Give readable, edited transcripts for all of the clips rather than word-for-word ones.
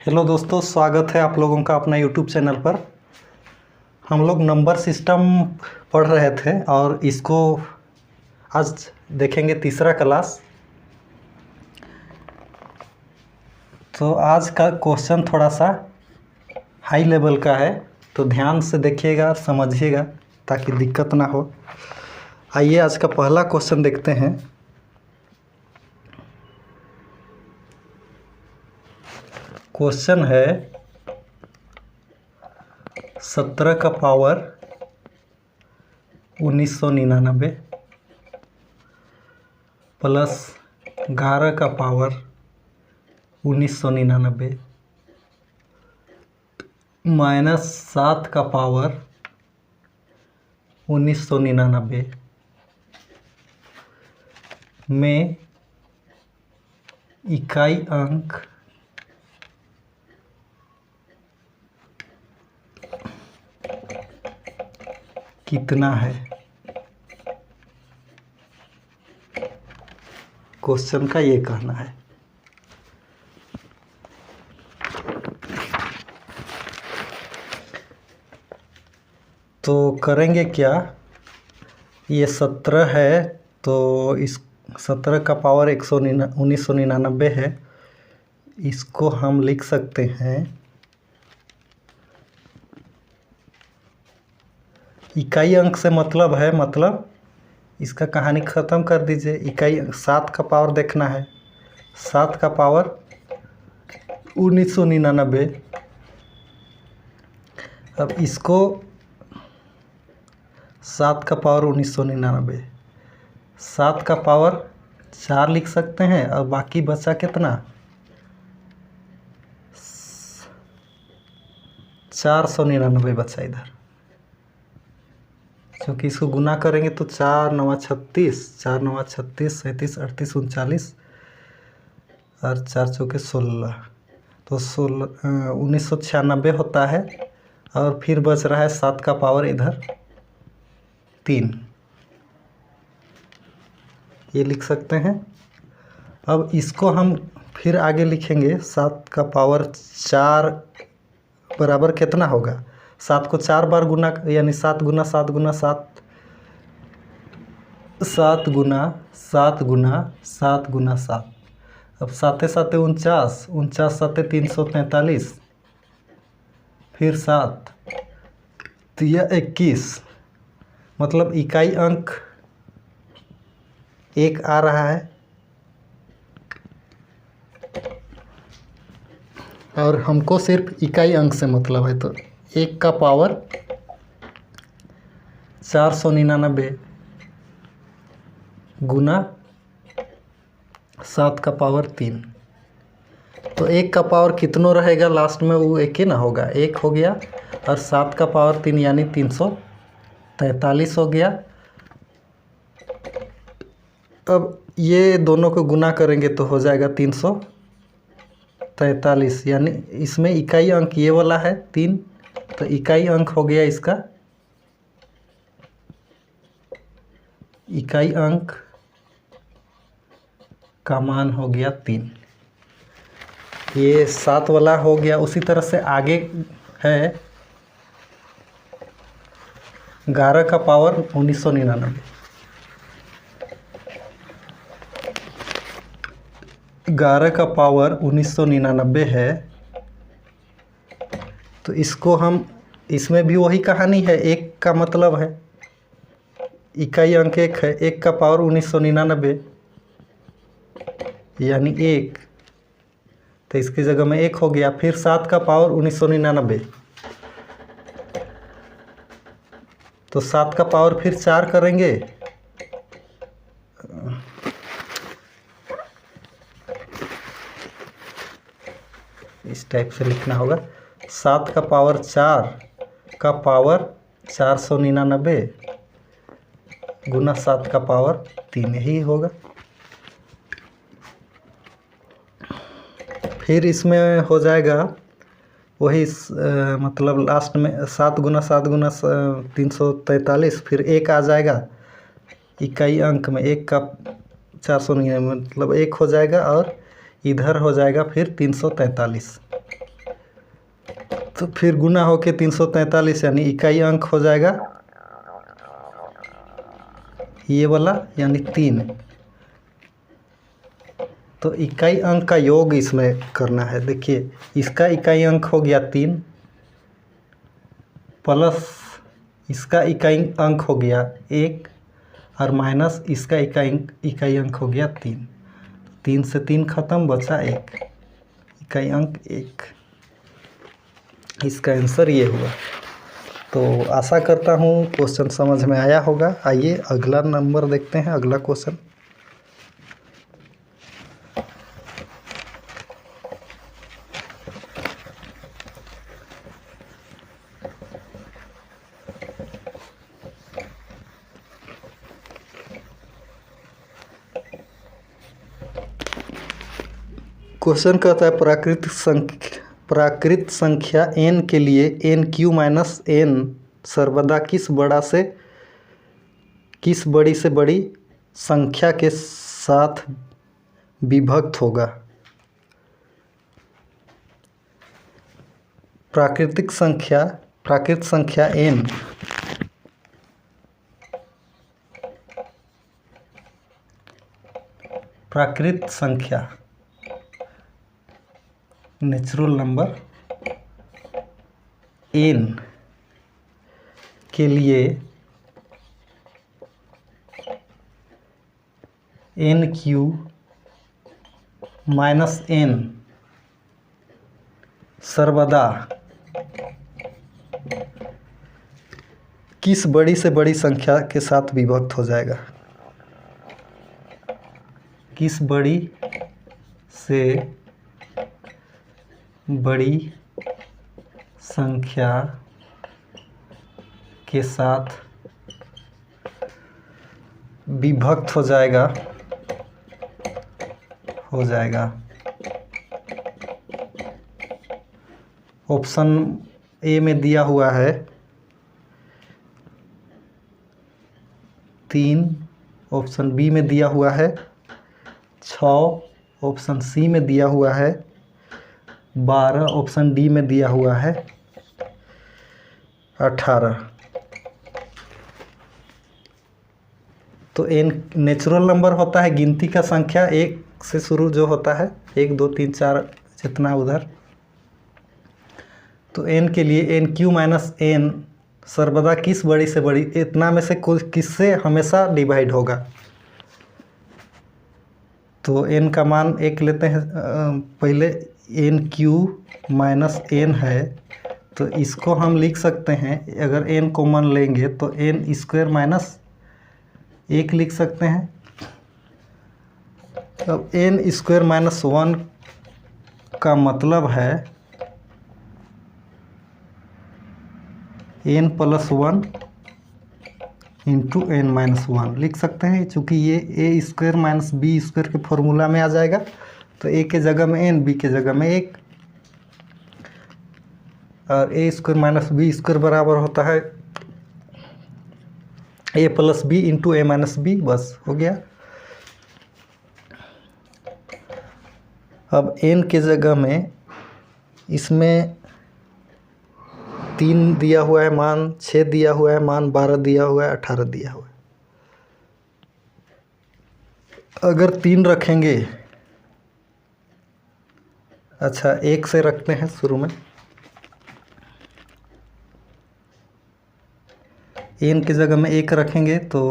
Hello दोस्तों, स्वागत है आप लोगों का अपना यूट्यूब चैनल पर। हम लोग नंबर सिस्टम पढ़ रहे थे और इसको आज देखेंगे तीसरा क्लास। तो आज का क्वेश्चन थोड़ा सा हाई लेवल का है, तो ध्यान से देखिएगा और समझिएगा ताकि दिक्कत ना हो। आइए आज का पहला क्वेश्चन देखते हैं। क्वेश्चन है 17 का पावर 1999 प्लस 11 का पावर 1999 माइनस 7 का पावर 1999 में इकाई अंक कितना है। क्वेश्चन का ये कहना है। तो करेंगे क्या, ये 17 है तो इस 17 का पावर 1999 है। इसको हम लिख सकते हैं इकाई अंक से मतलब है, मतलब इसका कहानी ख़त्म कर दीजिए। इकाई 7 का पावर देखना है, 7 का पावर 1999। अब इसको 7 का पावर 1999, 7 का पावर 4 लिख सकते हैं और बाकी बचा कितना, 499 बचा इधर। क्योंकि इसको गुना करेंगे तो 4 9 36, 4 9 36, 37 38 39 और 4 चौके 16, तो 1996 होता है। और फिर बच रहा है 7 का पावर इधर 3, ये लिख सकते हैं। अब इसको हम फिर आगे लिखेंगे, 7 का पावर 4 बराबर कितना होगा, 7 को 4 बार गुना, यानी 7 गुना 7 गुना 7, 7 गुना 7 गुना 7 गुना 7। अब 7 7 49, 49 7 343, फिर 7 तो यह 21, मतलब इकाई अंक 1 आ रहा है। और हमको सिर्फ इकाई अंक से मतलब है, तो 1 का पावर 499 गुना 7 का पावर 3, तो 1 का पावर कितनों रहेगा लास्ट में, वो 1 ही ना होगा, 1 हो गया। और 7 का पावर 3 यानी 343 हो गया। अब ये दोनों को गुना करेंगे तो हो जाएगा 343, यानी इसमें इकाई अंक ये वाला है 3, तो इकाई अंक हो गया इसका, इकाई अंक का मान हो गया 3। ये 7 वाला हो गया। उसी तरह से आगे है 11 का पावर 1999, 11 का पावर 1999 है। तो इसको हम, इसमें भी वही कहानी है, 1 का मतलब है इकाई अंक 1 है, 1 का पावर 1999 यानी 1, तो इसकी जगह में 1 हो गया। फिर 7 का पावर 1999, तो 7 का पावर फिर 4 करेंगे, इस टाइप से लिखना होगा। 7 का पावर 4 का पावर 499 गुना 7 का पावर 3 ही होगा। फिर इसमें हो जाएगा वही मतलब लास्ट में 7 गुना 7 गुना 343, फिर 1 आ जाएगा इकाई अंक में, 1 का 499 मतलब 1 हो जाएगा, और इधर हो जाएगा फिर 343। तो फिर गुना होके 343 यानी इकाई अंक हो जाएगा ये वाला यानी 3। तो इकाई अंक का योग इसमें करना है। देखिए इसका इकाई अंक हो गया 3 प्लस इसका इकाई अंक हो गया 1 और माइनस इसका इकाई अंक हो गया 3। 3 से 3 खत्म, बचा 1, इकाई अंक 1। इसका आंसर ये हुआ। तो आशा करता हूँ क्वेश्चन समझ में आया होगा। आइए अगला नंबर देखते हैं, अगला क्वेश्चन। क्वेश्चन कहता है प्राकृत संख्या n के लिए nq माइनस n सर्वदा किस बड़ी से बड़ी संख्या के साथ विभक्त होगा। प्राकृत संख्या n प्राकृत संख्या नेचुरल नंबर n के लिए nq माइनस n सर्वदा किस बड़ी से बड़ी संख्या के साथ विभक्त हो जाएगा। किस बड़ी से बड़ी संख्या के साथ विभक्त हो जाएगा ऑप्शन ए में दिया हुआ है 3, ऑप्शन बी में दिया हुआ है 6, ऑप्शन सी में दिया हुआ है 12, ऑप्शन डी में दिया हुआ है 18। तो n नेचुरल नंबर होता है गिनती का संख्या 1 से शुरू जो होता है 1 2 3 4 जितना उधर। तो n के लिए nq माइनस n सर्वदा किस बड़ी से बड़ी इतना में से कुछ किससे हमेशा डिवाइड होगा। तो n का मान 1 लेते हैं पहले। nq माइनस n है तो इसको हम लिख सकते हैं, अगर n कॉमन लेंगे तो n स्क्वायर माइनस 1 लिख सकते हैं। अब n स्क्वायर माइनस 1 का मतलब है n plus 1 into n minus 1 लिख सकते हैं, चूँकि ये a square minus B square के फॉर्मूला में आ जाएगा। तो a के जगह में n, b के जगह में 1 और a square minus B square बराबर होता है a plus B into a minus B, बस हो गया। अब n के जगह में इसमें 3 दिया हुआ है मान, 6 दिया हुआ है मान, 12 दिया हुआ है, 18 दिया हुआ है। अगर 3 रखेंगे, अच्छा 1 से रखते हैं शुरू में। n की जगह में 1 रखेंगे तो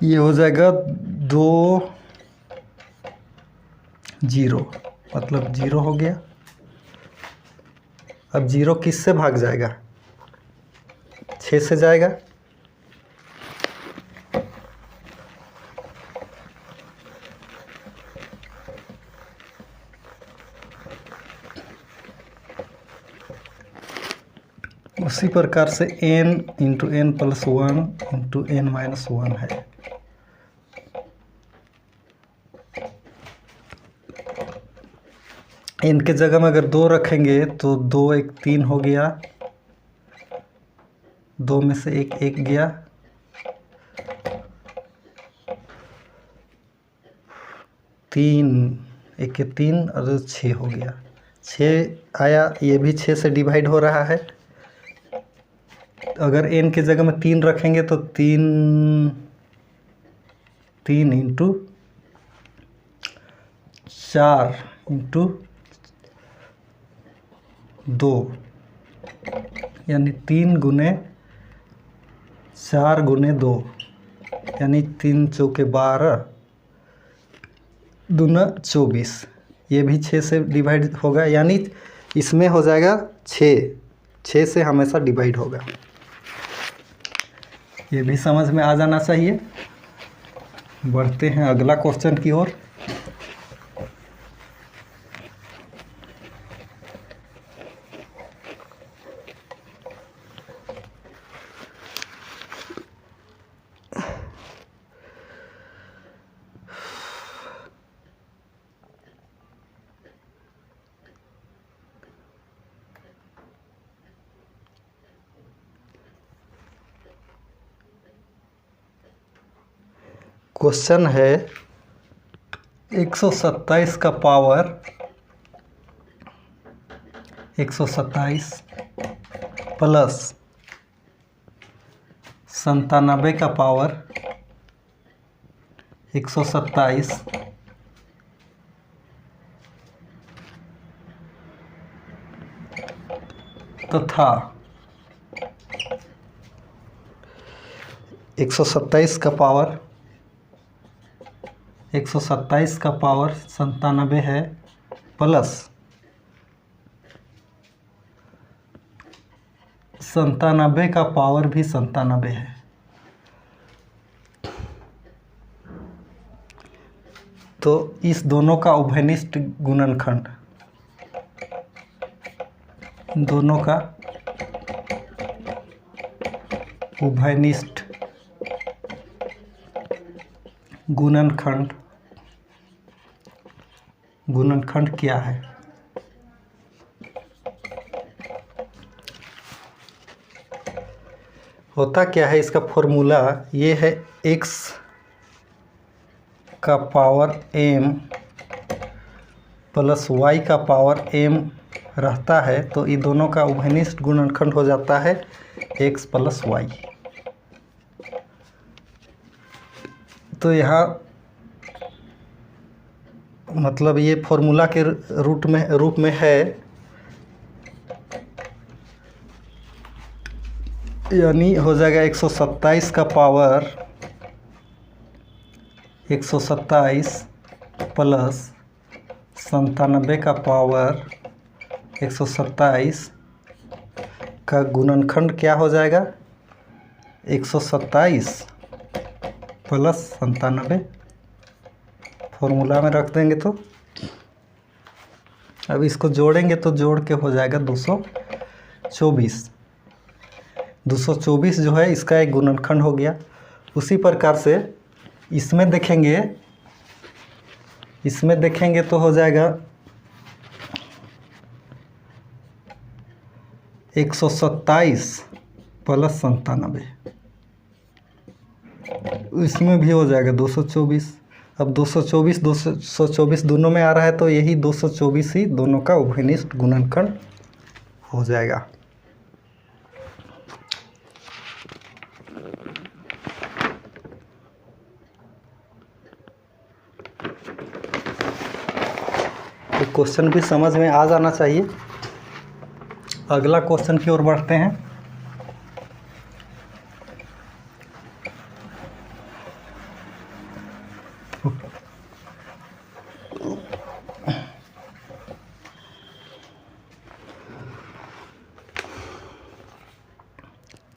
ये हो जाएगा 2 0, मतलब 0 हो गया। अब 0 किस से भाग जाएगा, 6 से जाएगा। उसी प्रकार से n into n plus 1 into n minus 1 है। n के जगह में अगर 2 रखेंगे तो 2 1 3 हो गया, 2 में से 1 1 गया, 3 1 3 और 6 हो गया, 6 आया, ये भी 6 से डिवाइड हो रहा है। अगर n की जगह में 3 रखेंगे तो 3 इंटू 4 इंटू 2 यानी 3 गुने 4 गुने 2 यानी 3 चौके 12 दूना 24। ये भी 6 से डिवाइड होगा, यानी इसमें हो जाएगा 6 से हमेशा डिवाइड होगा। ये भी समझ में आ जाना चाहिए। बढ़ते हैं अगला क्वेश्चन की ओर। क्वेश्चन है 127 का पावर 127 प्लस 97 का पावर 127 तथा 127 का पावर 127 का पावर 97 है प्लस 97 का पावर भी 97 है। तो इस दोनों का उभयनिष्ठ गुणनखंड, दोनों का उभयनिष्ठ गुणनखंड क्या है? होता क्या है, इसका फॉर्मूला ये है, x का पावर m प्लस y का पावर m रहता है, तो ये दोनों का उभयनिष्ठ गुणनखंड हो जाता है x प्लस y। तो यहाँ मतलब ये फॉर्मूला के रूप में है, यानी हो जाएगा 127 का पावर 127 प्लस 97 का पावर 127 का गुणनखंड क्या हो जाएगा, 127 प्लस 97 फॉर्मूला में रख देंगे। तो अब इसको जोड़ेंगे तो जोड़ के हो जाएगा 224। 224 जो है इसका एक गुणनखंड हो गया। उसी प्रकार से इसमें देखेंगे तो हो जाएगा 127 प्लस 97, इसमें भी हो जाएगा 224। अब 224 दोनों में आ रहा है, तो यही 224 ही दोनों का उभयनिष्ठ गुणनखंड हो जाएगा। तो क्वेश्चन भी समझ में आ जाना चाहिए। अगला क्वेश्चन की ओर बढ़ते हैं।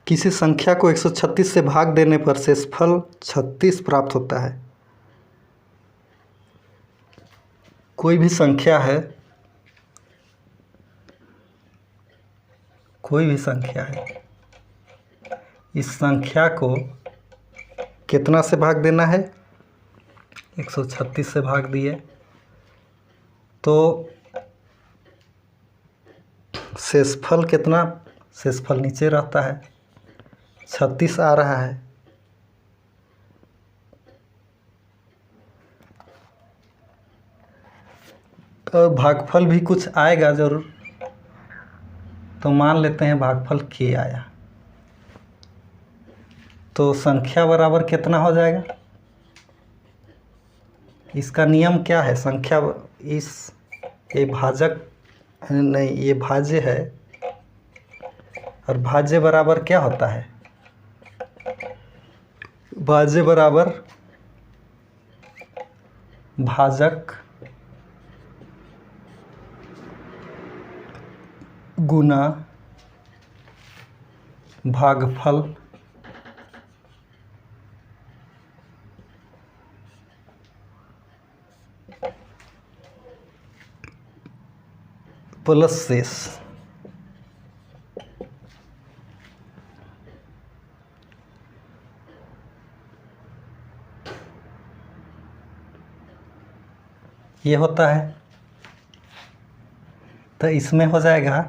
किसी संख्या को 136 से भाग देने पर शेषफल 36 प्राप्त होता है। कोई भी संख्या है, इस संख्या को कितना से भाग देना है, 136 से भाग दिए तो शेषफल कितना, शेषफल नीचे रहता है, 36 आ रहा है। और भागफल भी कुछ आएगा जरूर, तो मान लेते हैं भागफल k आया, तो संख्या बराबर कितना हो जाएगा। इसका नियम क्या है, संख्या इस ये भाजक नहीं, ये भाज्य है, और भाज्य बराबर क्या होता है, भाज्य बराबर भाजक गुना भागफल प्लस शेष। ये होता है, तो इसमें हो जाएगा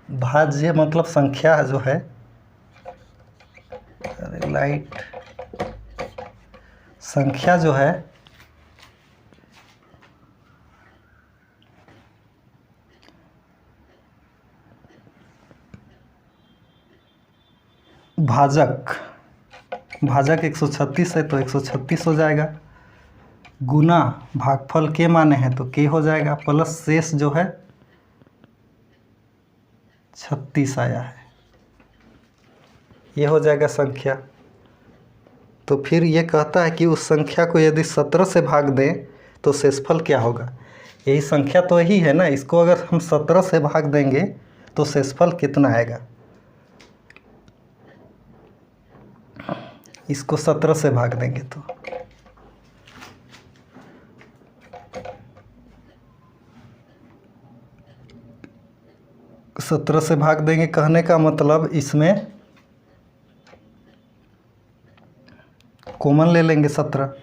भाज्य मतलब संख्या जो है, लाइट संख्या जो है भाजक 136 है तो 136 हो जाएगा, गुना भागफल के माने हैं तो के हो जाएगा, प्लस शेष जो है 36 आया है, ये हो जाएगा संख्या। तो फिर ये कहता है कि उस संख्या को यदि 17 से भाग दें तो शेषफल क्या होगा। यही संख्या तो यही है ना, इसको अगर हम 17 से भाग देंगे तो शेषफल कितना आएगा। इसको 17 से भाग देंगे तो सत्रह से भाग देंगे, कहने का मतलब इसमें कॉमन ले लेंगे 17।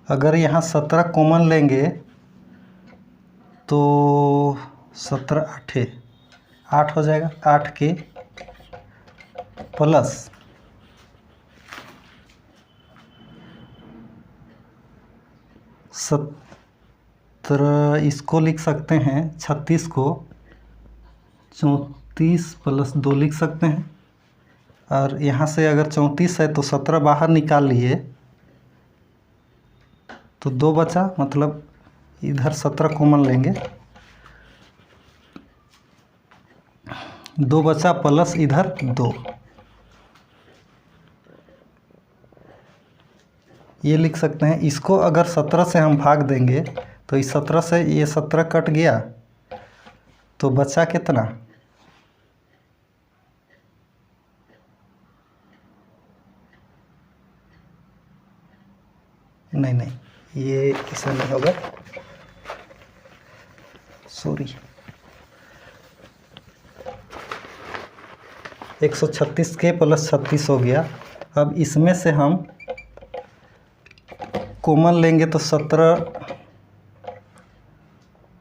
अगर यहाँ 17 कॉमन लेंगे तो 17 8 हो जाएगा, 8 के प्लस 17, इसको लिख सकते हैं 36 को 34 प्लस 2 लिख सकते हैं, और यहाँ से अगर 34 है तो 17 बाहर निकाल लिए तो 2 बचा, मतलब इधर 17 कॉमन लेंगे, 2 बचा प्लस इधर 2, ये लिख सकते हैं। इसको अगर 17 से हम भाग देंगे तो इस 17 से ये 17 कट गया तो बचा कितना, नहीं ये ऐसा नहीं होगा, सॉरी, 136 के प्लस 36 हो गया। अब इसमें से हम कॉमन लेंगे तो 17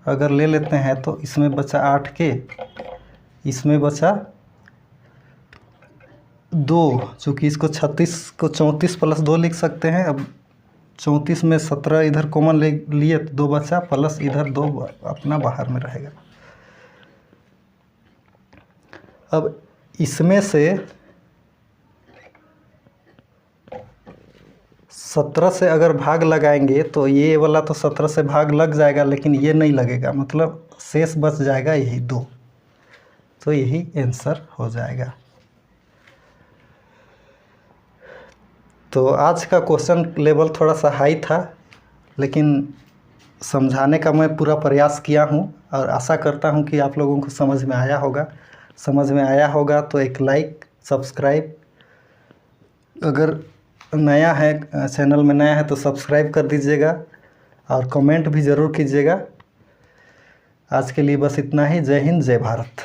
अगर ले लेते हैं तो इसमें बचा 8 के, इसमें बचा 2, चूँकि इसको 36 को 34 प्लस 2 लिख सकते हैं। अब 34 में 17 इधर कॉमन ले लिए तो 2 बचा, प्लस इधर 2 अपना बाहर में रहेगा। अब इसमें से 17 से अगर भाग लगाएंगे तो ये वाला तो 17 से भाग लग जाएगा, लेकिन ये नहीं लगेगा, मतलब शेष बच जाएगा यही 2, तो यही आंसर हो जाएगा। तो आज का क्वेश्चन लेवल थोड़ा सा हाई था, लेकिन समझाने का मैं पूरा प्रयास किया हूँ और आशा करता हूँ कि आप लोगों को समझ में आया होगा। समझ में आया होगा तो एक लाइक, सब्सक्राइब, अगर नया है चैनल में नया है तो सब्सक्राइब कर दीजिएगा और कमेंट भी ज़रूर कीजिएगा। आज के लिए बस इतना ही। जय हिंद, जय भारत।